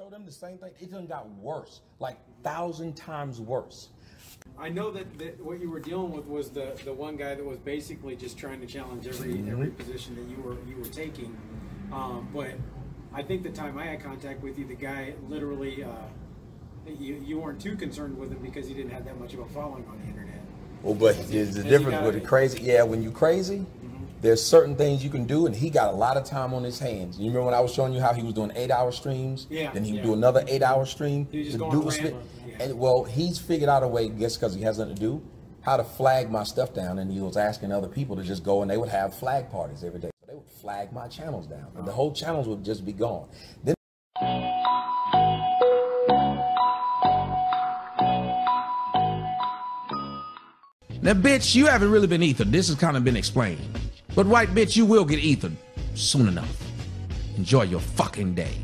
show them the same thing. It done got worse, like 1,000 times worse. I know that what you were dealing with was the one guy that was basically just trying to challenge every position that you were taking. But I think the time I had contact with you, the guy literally you weren't too concerned with him because he didn't have that much of a following on the internet. Well, but there's the difference with the crazy. Yeah, when you crazy, there's certain things you can do, and he got a lot of time on his hands. You remember when I was showing you how he was doing 8-hour streams? Yeah. Then he would do another 8-hour stream. He was just going random. And well, he's figured out a way, guess because he has nothing to do, how to flag my stuff down, and he was asking other people to just go, and they would have flag parties every day. So they would flag my channels down, and the whole channels would just be gone. Then now, bitch, you haven't really been ethered. This has kind of been explained. But white bitch, you will get ethered soon enough. Enjoy your fucking day.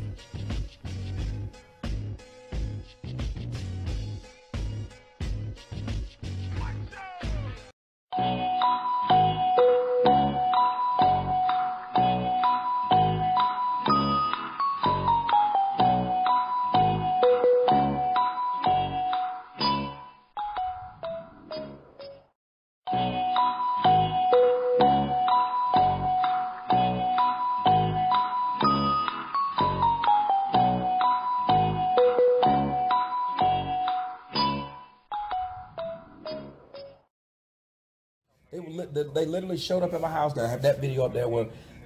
They literally showed up at my house. Now I have that video up there where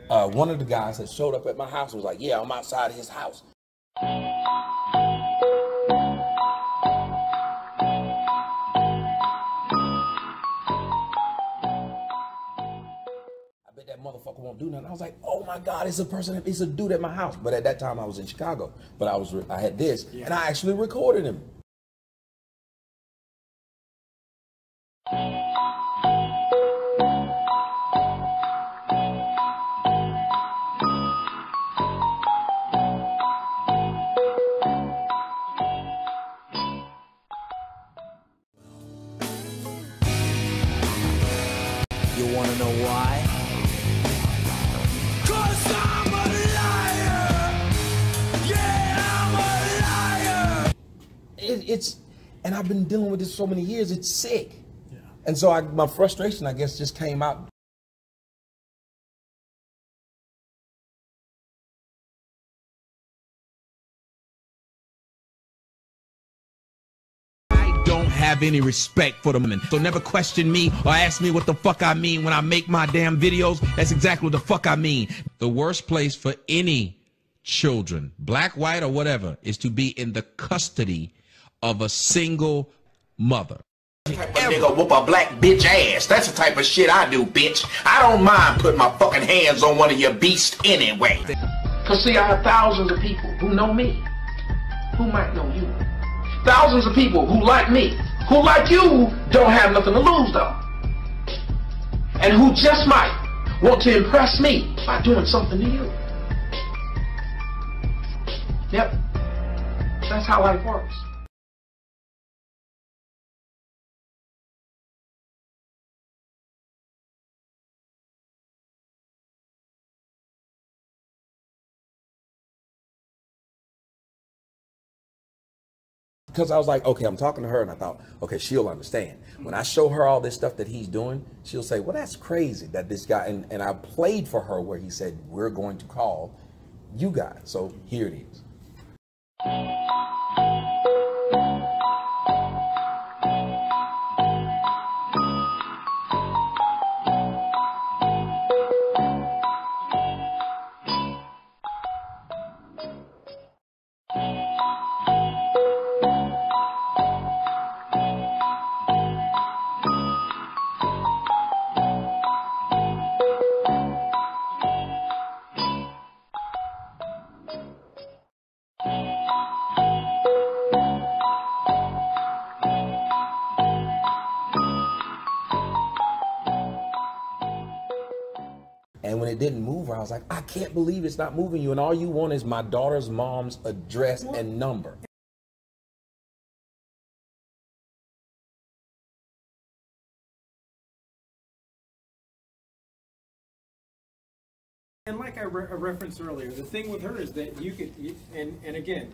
one of the guys that showed up at my house was like, yeah, I'm outside his house. I bet that motherfucker won't do nothing. I was like, oh my God, it's a dude at my house. But at that time I was in Chicago, but I had this, and I actually recorded him. You want to know why? 'Cause I'm a liar! Yeah, I'm a liar! It's and I've been dealing with this so many years, it's sick. Yeah. And so my frustration, I guess, just came out. Don't have any respect for the women. So never question me or ask me what the fuck I mean when I make my damn videos. That's exactly what the fuck I mean. The worst place for any children, black, white, or whatever, is to be in the custody of a single mother. Type of nigga whoop a black bitch ass. That's the type of shit I do, bitch. I don't mind putting my fucking hands on one of your beasts anyway. Cause see, I have thousands of people who know me, who might know you. Thousands of people who like me, who like you, don't have nothing to lose though. And who just might want to impress me by doing something to you. Yep, that's how life works. Because I was like, okay, I'm talking to her, and I thought, okay, she'll understand. When I show her all this stuff that he's doing, she'll say, well, that's crazy that this guy, and I played for her where he said, we're going to call you guys. So here it is. And when it didn't move her, I was like, I can't believe it's not moving you. And all you want is my daughter's mom's address and number. And like I referenced earlier, the thing with her is that you could, and again,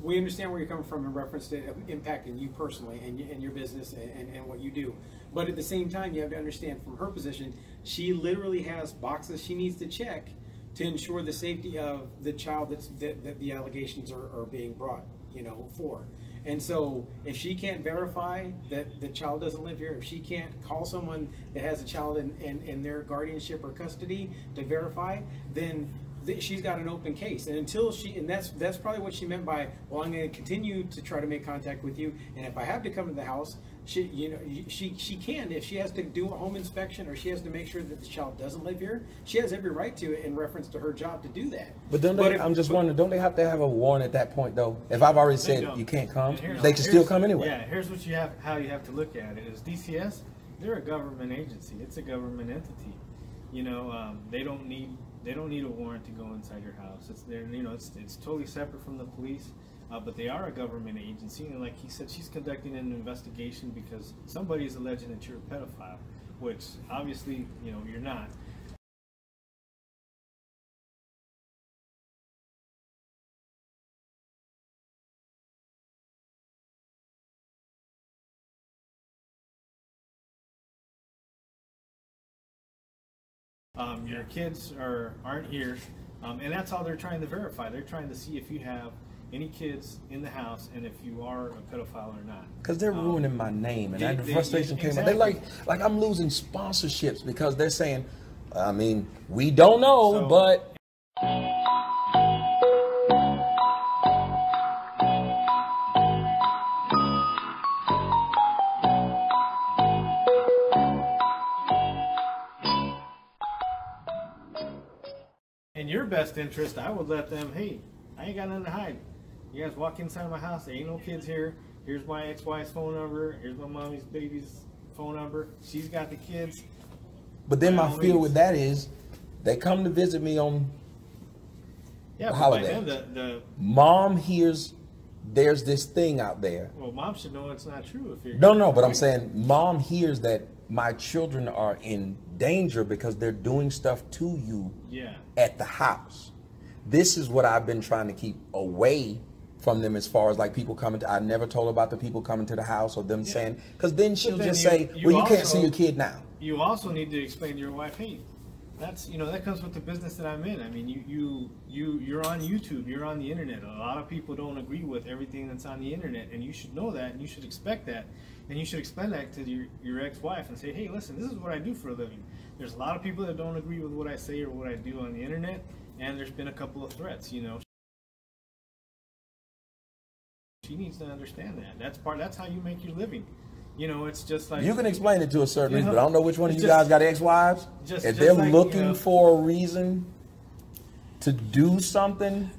we understand where you're coming from in reference to impacting you personally and your business and what you do. But at the same time, you have to understand from her position, she literally has boxes she needs to check to ensure the safety of the child that the allegations are being brought, you know, for. And so if she can't verify that the child doesn't live here, if she can't call someone that has a child in their guardianship or custody to verify, then she's got an open case. And until and that's probably what she meant by, well, I'm going to continue to try to make contact with you, and if I have to come to the house, she can. If she has to do a home inspection or she has to make sure that the child doesn't live here, she has every right to it in reference to her job to do that. But I'm just wondering, don't they have to have a warrant at that point though? If I've already said you can't come, they can still come anyway. Yeah, here's what how you have to look at it is DCS, they're a government agency. It's a government entity. You know, they don't need a warrant to go inside your house. It's totally separate from the police. But they are a government agency, and like he said, she's conducting an investigation because somebody is alleging that you're a pedophile, which obviously, you know, you're not. Your kids aren't here, and that's all they're trying to verify. They're trying to see if you have any kids in the house and if you are a pedophile or not. Because they're ruining my name, and the frustration came. Exactly. They like I'm losing sponsorships because they're saying, I mean, we don't know, but. In your best interest, I would let them, hey, I ain't got nothing to hide. You guys walk inside my house, there ain't no kids here. Here's my ex-wife's phone number. Here's my mommy's baby's phone number. She's got the kids. But then my fear with that is, they come to visit me on holidays. The mom hears there's this thing out there. Well, mom should know it's not true. If you're no, but I'm saying mom hears that my children are in danger because they're doing stuff to you at the house. This is what I've been trying to keep away from them as far as like people coming to, I never told her about the people coming to the house or them saying, because then she'll just say, well, you can't see your kid now. You also need to explain to your wife, hey, that's, you know, that comes with the business that I'm in. I mean, you're on YouTube, you're on the internet. A lot of people don't agree with everything that's on the internet, and you should know that, and you should expect that, and you should explain that to your ex-wife and say, hey, listen, this is what I do for a living. There's a lot of people that don't agree with what I say or what I do on the internet, and there's been a couple of threats, you know. She needs to understand that. That's how you make your living. You know, it's just like... You can explain it to a certain reason, but I don't know which one of you guys got ex-wives. If they're like, looking for a reason to do something...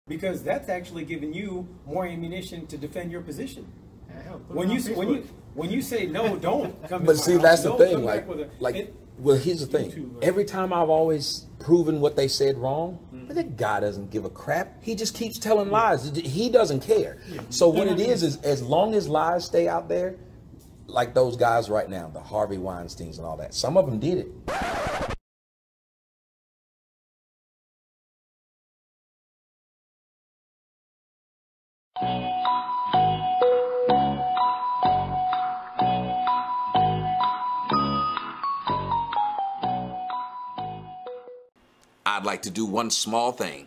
Because that's actually giving you more ammunition to defend your position. When you say no, don't come. But see, that's the thing. Well, here's the thing. Every time I've always proven what they said wrong, but that guy doesn't give a crap. He just keeps telling lies. He doesn't care. So what it is as long as lies stay out there, like those guys right now, the Harvey Weinsteins and all that. Some of them did it. I'd like to do one small thing.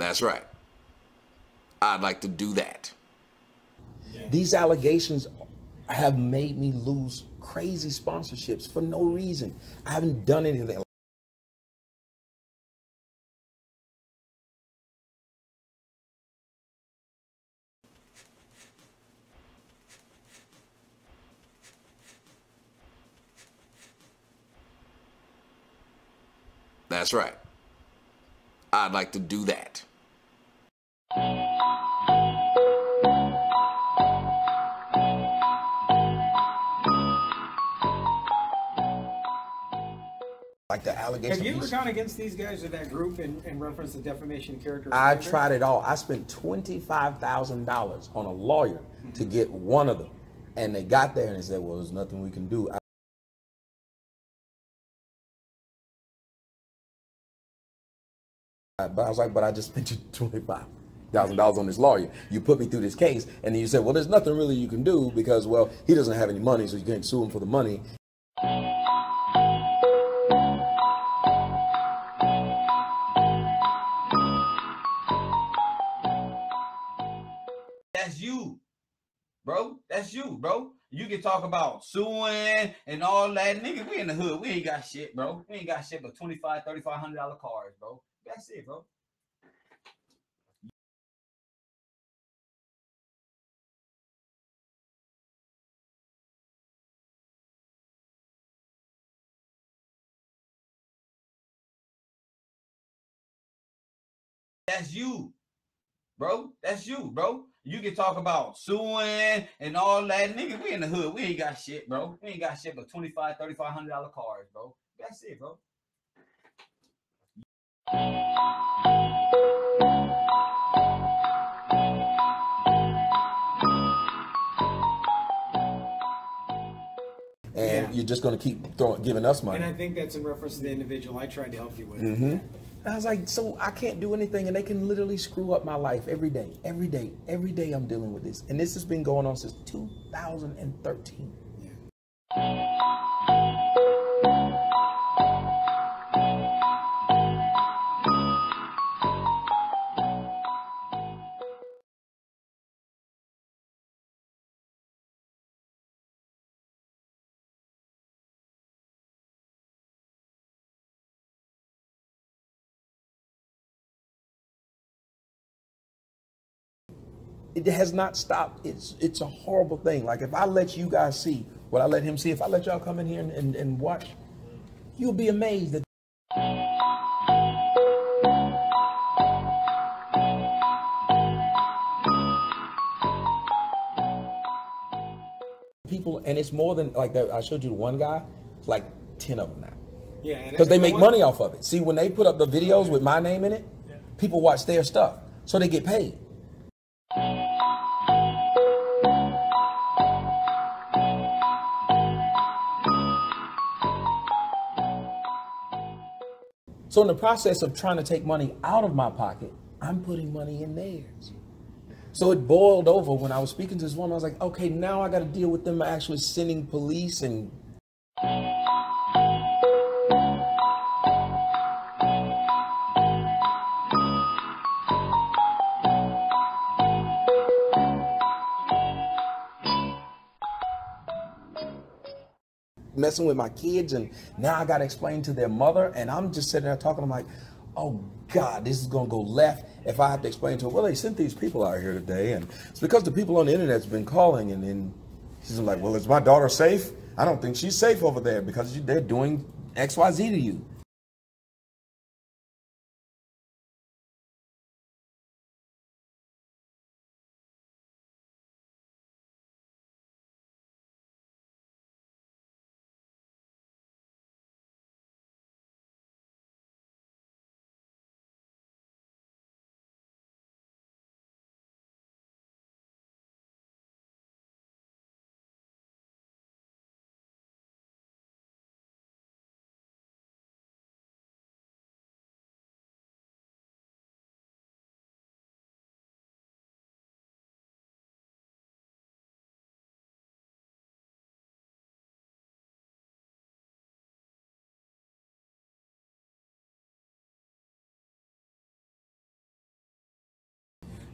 That's right. I'd like to do that. These allegations have made me lose crazy sponsorships for no reason. I haven't done anything. That's right. I'd like to do that. Like the allegation. Have you ever gone against these guys or that group and referenced the defamation of character? I tried it all. I spent $25,000 on a lawyer to get one of them. And they got there and they said, well, there's nothing we can do. But I was like, but I just spent you $25,000 on this lawyer. You put me through this case. And then you said, well, there's nothing really you can do because, well, he doesn't have any money, so you can't sue him for the money. That's you, bro. That's you, bro. You can talk about suing and all that. Nigga, we in the hood. We ain't got shit, bro. We ain't got shit but $2,500, $3,500 cars, bro. That's it, bro. That's you, bro. That's you, bro. You can talk about suing and all that. Nigga, we in the hood. We ain't got shit, bro. We ain't got shit but $2,500, $3,500 cars, bro. That's it, bro. And you're just going to keep giving us money. And I think that's in reference to the individual I tried to help you with. And I was like, so I can't do anything, and they can literally screw up my life every day. Every day I'm dealing with this. And this has been going on since 2013. It has not stopped. It's a horrible thing. Like if I let you guys see what I let him see, if I let y'all come in here and watch, you'll be amazed that people, and it's more than like that. I showed you the one guy, it's like 10 of them now. Yeah, because they make money off of it. See, when they put up the videos with my name in it, people watch their stuff, so they get paid. So in the process of trying to take money out of my pocket, I'm putting money in theirs. So it boiled over when I was speaking to this woman. I was like, okay, now I got to deal with them actually sending police and messing with my kids, and now I got to explain to their mother, and I'm just sitting there talking. I'm like, oh God, this is going to go left if I have to explain to her, well, they sent these people out here today, and it's because the people on the internet's been calling, and then she's like, well, is my daughter safe? I don't think she's safe over there because they're doing XYZ to you.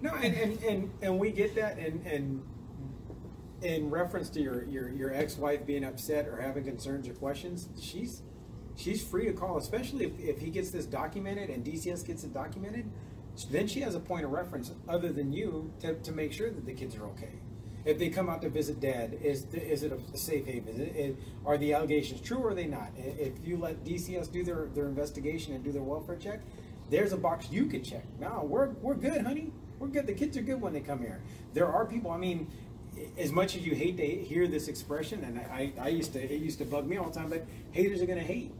No, and we get that, and in reference to your ex-wife being upset or having concerns or questions, she's free to call, especially if he gets this documented and DCS gets it documented. Then she has a point of reference other than you to make sure that the kids are okay. If they come out to visit dad, is it a safe haven? Are the allegations true or are they not? If you let DCS do their investigation and do their welfare check, there's a box you can check. No, we're good, honey. We're good. The kids are good when they come here. There are people, I mean, as much as you hate to hear this expression, and it used to bug me all the time, but haters are gonna hate.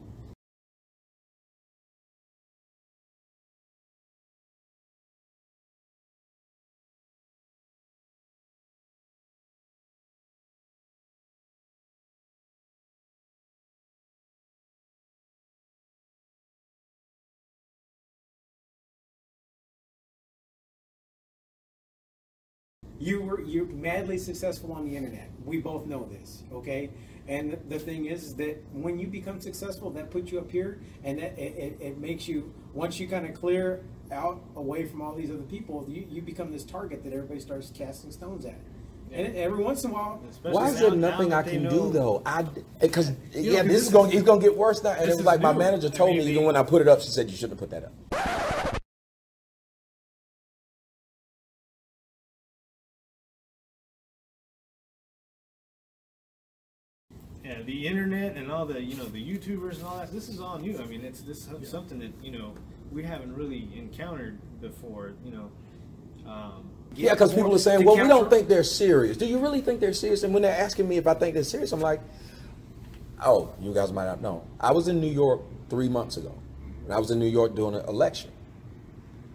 You're madly successful on the internet. We both know this, okay? And the thing is that when you become successful, that puts you up here, and that it makes you, once you kind of clear out away from all these other people, you become this target that everybody starts casting stones at. Yeah. And every once in a while, why is there nothing I can do though? Because this is going to get worse now. And it was like my manager told me even when I put it up, she said you shouldn't have put that up. Yeah, the internet and all the, the YouTubers and all that, this is all new. I mean, this is something that, we haven't really encountered before, Yeah, because people are saying, well, we don't think they're serious. Do you really think they're serious? And when they're asking me if I think they're serious, I'm like, oh, you guys might not know. I was in New York 3 months ago. And I was in New York doing an election.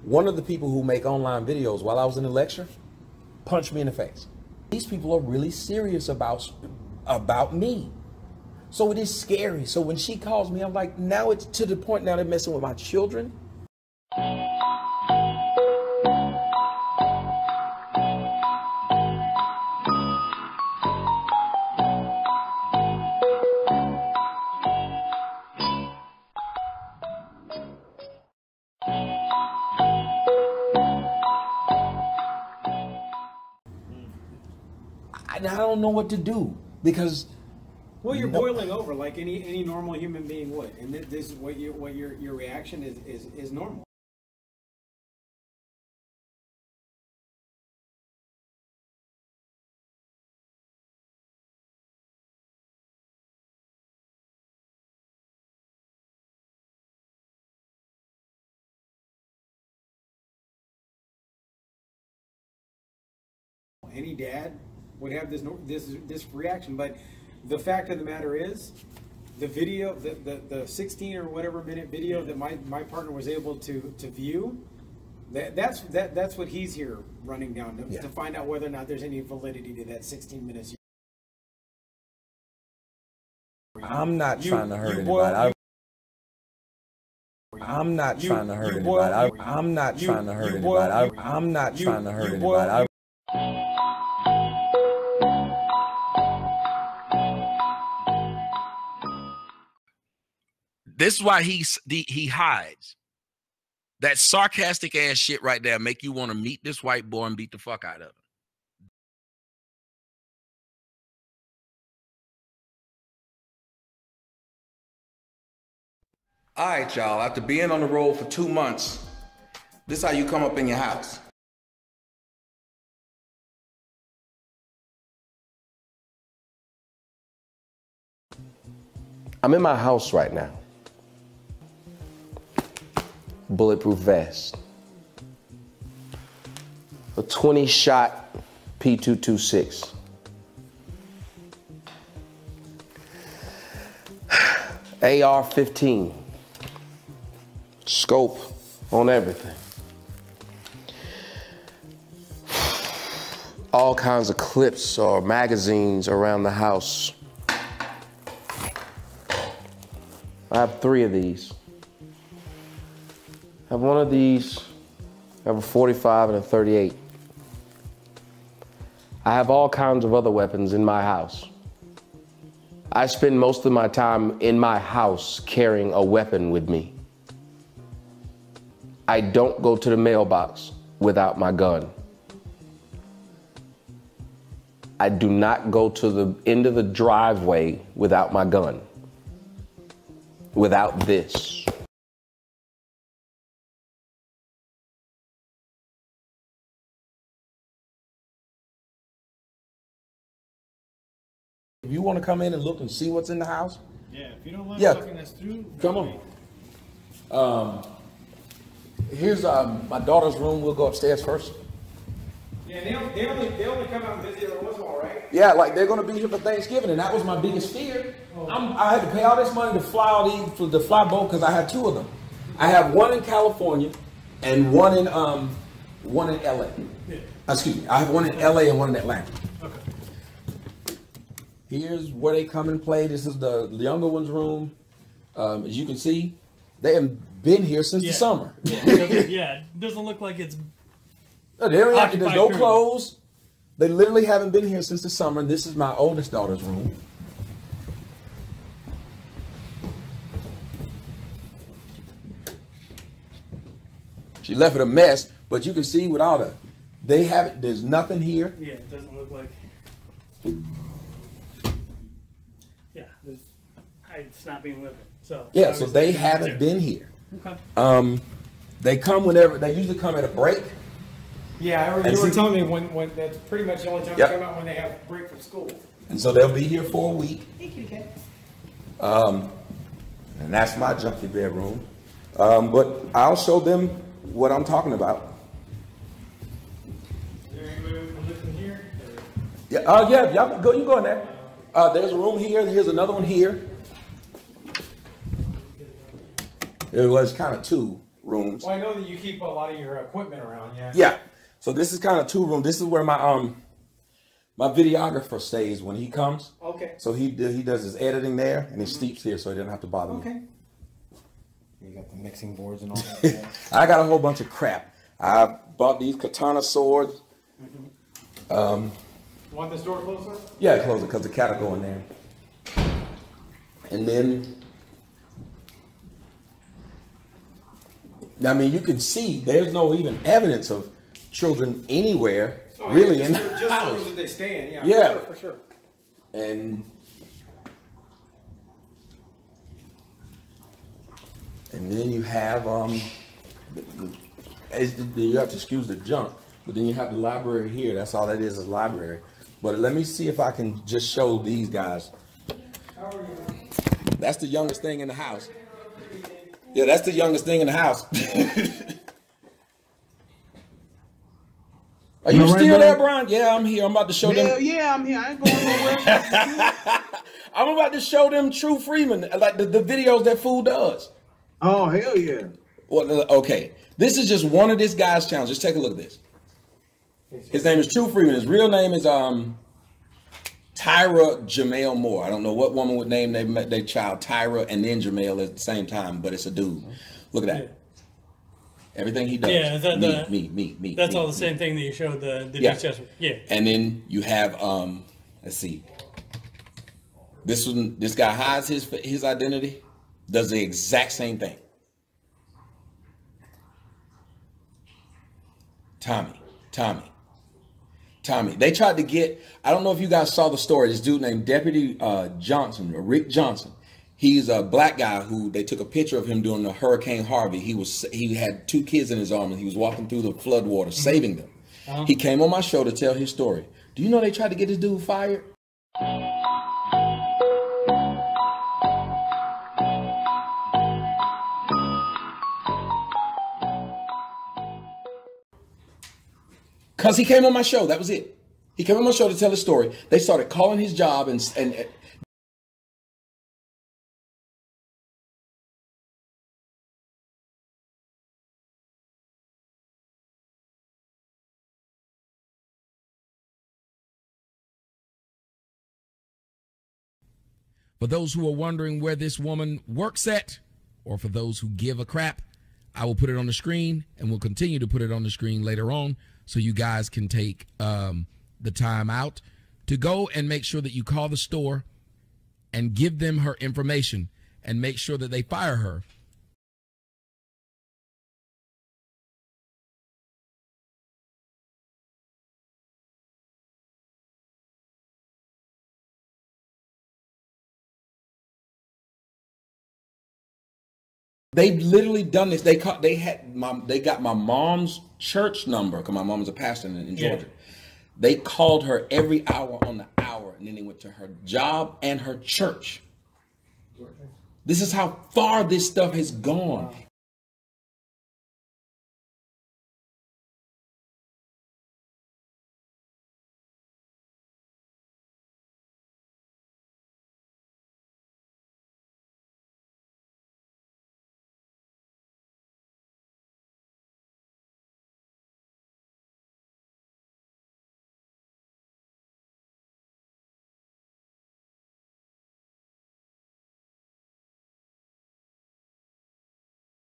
One of the people who make online videos while I was in the lecture punched me in the face. These people are really serious about me. So it is scary. So when she calls me, I'm like, now it's to the point now they're messing with my children. I don't know what to do because, well, you're boiling over like any normal human being would, and this is what your reaction is normal. Any dad would have this reaction, but the fact of the matter is, the video, the 16 or whatever minute video that my partner was able to view, that's what he's here running down to find out whether or not there's any validity to that 16 minutes. I'm not trying to hurt anybody. I'm not trying to hurt anybody. I'm not trying to hurt anybody. I'm not trying to hurt anybody. This is why he hides. That sarcastic ass shit right there make you want to meet this white boy and beat the fuck out of him. All right, y'all. After being on the road for 2 months, this is how you come up in your house. I'm in my house right now. Bulletproof vest. A 20-shot P226. AR-15. Scope on everything. All kinds of clips or magazines around the house. I have 3 of these. I have one of these, I have a 45 and a 38. I have all kinds of other weapons in my house. I spend most of my time in my house carrying a weapon with me. I don't go to the mailbox without my gun. I do not go to the end of the driveway without my gun. Without this. If you want to come in and look and see what's in the house, Yeah, if you don't mind Yeah. walking us through. come on. Here's my daughter's room. We'll go upstairs first. Yeah, they only come out and visit every once in a while, right? Yeah, like they're gonna be here for Thanksgiving, and that was my biggest fear. I had to pay all this money to fly all the fly boat because I had two of them. I have one in California and one in LA. Yeah. Excuse me, I have one in LA and one in Atlanta. Okay. Here's where they come and play. This is the younger one's room. As you can see, they haven't been here since the summer. Yeah, it doesn't look like it's. They don't have, there's no Occupied clothes. They literally haven't been here since the summer. This is my oldest daughter's room. She left it a mess, but you can see with all they haven't, there's nothing here. Yeah, it doesn't look like. Yeah, it's not being lived in. So Yeah, so they obviously- haven't been here. Okay. They come whenever, they usually come at a break. Yeah, you were telling me when that's pretty much the only time Yep. they come out when they have break from school. And so they'll be here for a week. Hey, kitty cat. And that's my junkie bedroom. But I'll show them what I'm talking about. Is there any way we can listen here? Yeah, y'all go, you go in there. There's a room here, here's another one here. It was kind of two rooms. Well, I know that you keep a lot of your equipment around, yeah. Yeah. So this is kind of two rooms. This is where my my videographer stays when he comes. Okay. So he does his editing there and he sleeps here so he doesn't have to bother me. Okay. You got the mixing boards and all that. I got a whole bunch of crap. I bought these katana swords. Want this door closer? Yeah, close it because the cat will go in there. And then, I mean, you can see there's no even evidence of children anywhere really in the just house. rooms that they stay in, yeah. Yeah. For sure. And then you have you have to excuse the junk, but then you have the library here. That's all that is library. But let me see if I can just show these guys. How are you? That's the youngest thing in the house. Yeah, that's the youngest thing in the house. Are you still there, Brian? Yeah, I'm here. I'm about to show them. Hell yeah, I'm here. I ain't going nowhere. I'm about to show them TruFreeman, like the videos that fool does. Oh, hell yeah. Well, okay. This is just one of this guy's channels. Just take a look at this. His name is TruFreeman. His real name is Tyra Jamel Moore. I don't know what woman would name their child Tyra and then Jamel at the same time, but it's a dude. Look at that. Yeah. Everything he does. Yeah, is that me. That's me, all the me. same thing that you showed the Yeah. DCS. Yeah. And then you have let's see. This guy hides his identity, does the exact same thing. Tommy. They tried to get, I don't know if you guys saw the story, this dude named Deputy Johnson, or Rick Johnson. He's a black guy who they took a picture of him during the Hurricane Harvey. He had two kids in his arms and he was walking through the flood water, saving them. He came on my show to tell his story. Do you know they tried to get this dude fired? Because he came on my show. That was it. He came on my show to tell his story. They started calling his job and For those who are wondering where this woman works at, or for those who give a crap, I will put it on the screen, and we'll continue to put it on the screen later on so you guys can take the time out to go and make sure that you call the store and give them her information and make sure that they fire her They've literally done this. They got my mom's church number because my mom is a pastor in Georgia. They called her every hour on the hour, and then they went to her job and her church. This is how far this stuff has gone. Wow.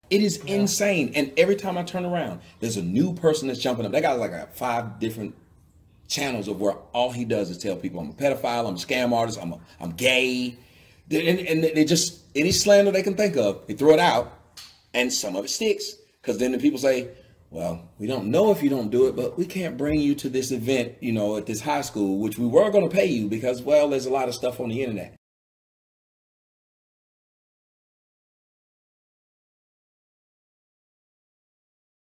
It is insane. And every time I turn around, there's a new person that's jumping up. That guy's like 5 different channels of where all he does is tell people I'm a pedophile, I'm a scam artist, I'm gay. And they just, any slander they can think of, they throw it out, and some of it sticks. Because then the people say, well, we don't know if you don't do it, but we can't bring you to this event, you know, at this high school, which we were going to pay you because, well, there's a lot of stuff on the internet.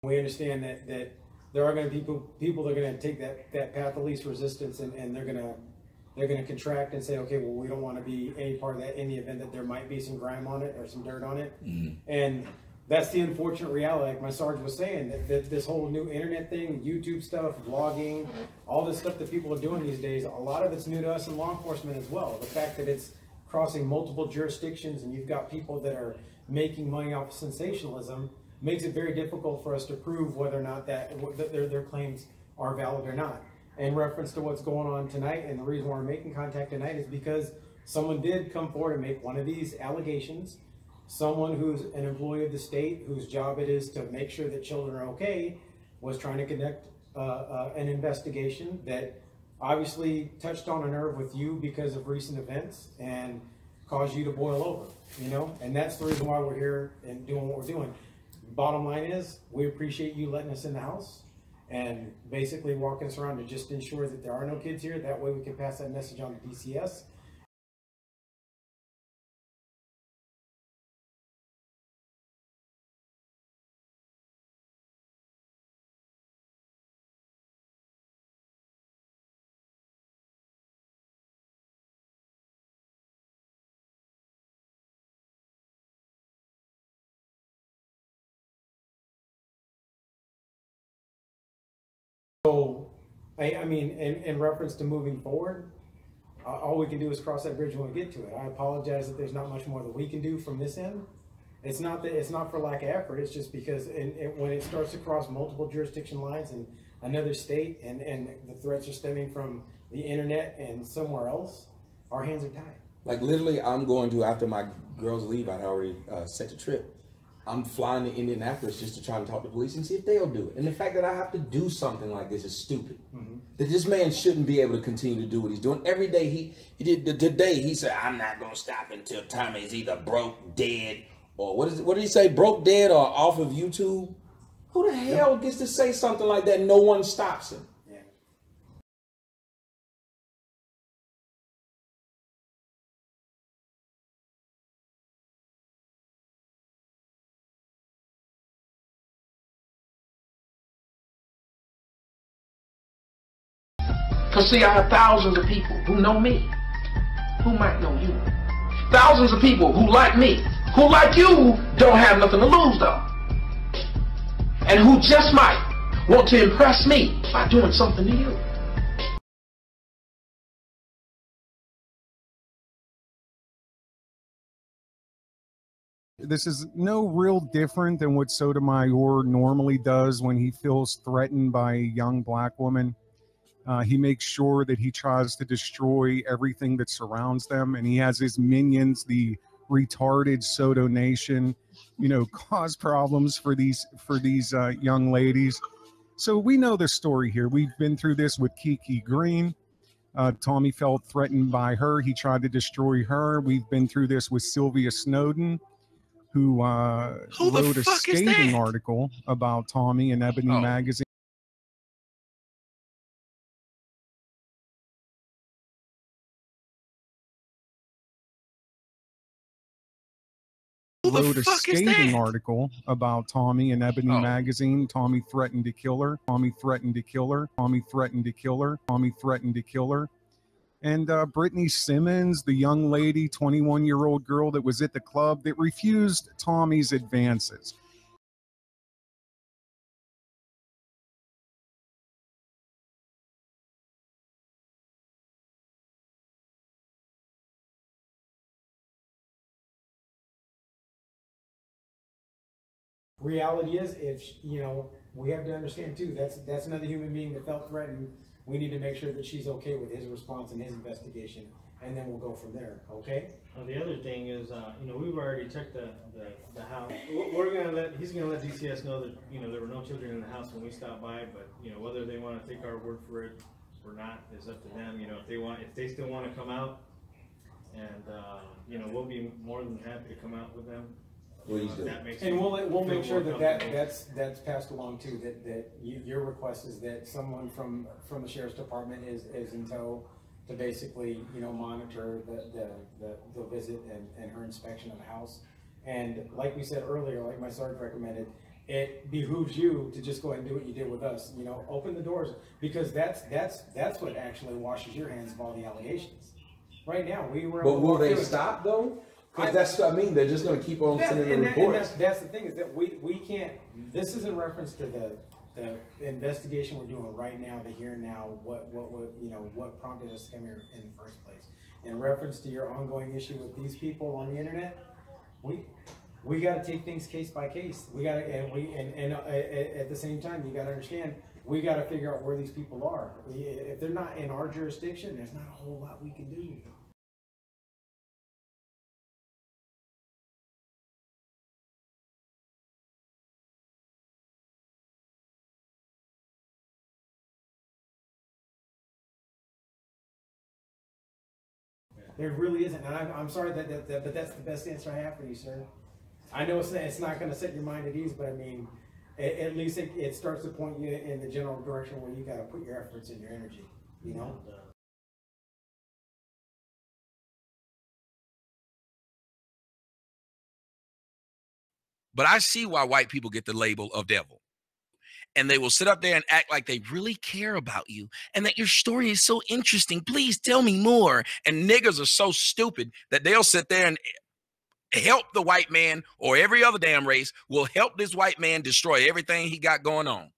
We understand that there are going to be people that are going to take that path of least resistance, and they're going to contract and say, okay, well, we don't want to be any part of that in the event that there might be some grime on it or some dirt on it. Mm-hmm. And that's the unfortunate reality. Like my sergeant was saying, that this whole new internet thing, YouTube stuff, vlogging, all this stuff that people are doing these days, a lot of it's new to us in law enforcement as well. The fact that it's crossing multiple jurisdictions and you've got people that are making money off of sensationalism makes it very difficult for us to prove whether or not that their claims are valid or not. In reference to what's going on tonight, and the reason why we're making contact tonight is because someone did come forward and make one of these allegations. Someone who's an employee of the state, whose job it is to make sure that children are okay, was trying to conduct an investigation that obviously touched on a nerve with you because of recent events and caused you to boil over, you know? And that's the reason why we're here and doing what we're doing. Bottom line is, we appreciate you letting us in the house and basically walking us around to just ensure that there are no kids here. That way we can pass that message on to DCS. So, I mean, in reference to moving forward, all we can do is cross that bridge when we get to it. I apologize that there's not much more that we can do from this end. It's not that it's not for lack of effort. It's just because when it starts to cross multiple jurisdiction lines in another state, and the threats are stemming from the internet and somewhere else, our hands are tied. Like literally, I'm going to, after my girls leave, I'd already set the trip. I'm flying to Indianapolis just to try to talk to police and see if they'll do it. And the fact that I have to do something like this is stupid. Mm-hmm. That this man shouldn't be able to continue to do what he's doing. Every day he did today, he said, I'm not going to stop until Tommy is either broke, dead, or what did he say? Broke, dead, or off of YouTube? Who the hell gets to say something like that and no one stops him? Because see, I have thousands of people who know me, who might know you. Thousands of people who like me, who like you don't have nothing to lose though. And who just might want to impress me by doing something to you. This is no real different than what Sotomayor normally does when he feels threatened by a young black woman. He makes sure that he tries to destroy everything that surrounds them, and he has his minions, the retarded Soto Nation, you know, cause problems for these young ladies. So we know the story here. We've been through this with Kiki Green. Tommy felt threatened by her. He tried to destroy her. We've been through this with Sylvia Snowden, who wrote a scathing article about Tommy in Ebony magazine. wrote a fuck is scathing that? article about Tommy in Ebony magazine. Tommy threatened to kill her. Tommy threatened to kill her. Tommy threatened to kill her. Tommy threatened to kill her. And Brittany Simmons, the young lady, 21-year-old girl that was at the club that refused Tommy's advances. Reality is, if you know, we have to understand too. That's another human being that felt threatened. We need to make sure that she's okay with his response and his investigation, and then we'll go from there. Okay. The other thing is, you know, we've already checked the house. He's gonna let DCS know that, you know, there were no children in the house when we stopped by, but you know, whether they want to take our word for it or not is up to them. You know, if they still want to come out, and you know, we'll be more than happy to come out with them. And we'll make sure that's passed along too. That your request is that someone from the sheriff's department is in tow to basically, you know, monitor the visit and her inspection of the house. And like we said earlier, like my sergeant recommended, it behooves you to just go ahead and do what you did with us. You know, open the doors, because that's what actually washes your hands of all the allegations. Right now, we were. But will they stop though? Because that's what I mean. They're just going to keep on sending the reports. That's the thing, is that we can't. This is in reference to the investigation we're doing right now, the here and now. What you know, what prompted us to come here in the first place. In reference to your ongoing issue with these people on the internet, we got to take things case by case. We got to, and at the same time, you got to understand, we got to figure out where these people are. If they're not in our jurisdiction, there's not a whole lot we can do. There really isn't, and I'm sorry but that's the best answer I have for you, sir. I know it's not going to set your mind at ease, but I mean, at least it starts to point you in the general direction where you got to put your efforts and your energy, you know? But I see why white people get the label of devil. And they will sit up there and act like they really care about you and that your story is so interesting. Please tell me more. And niggers are so stupid that they'll sit there and help the white man, or every other damn race will help this white man destroy everything he got going on.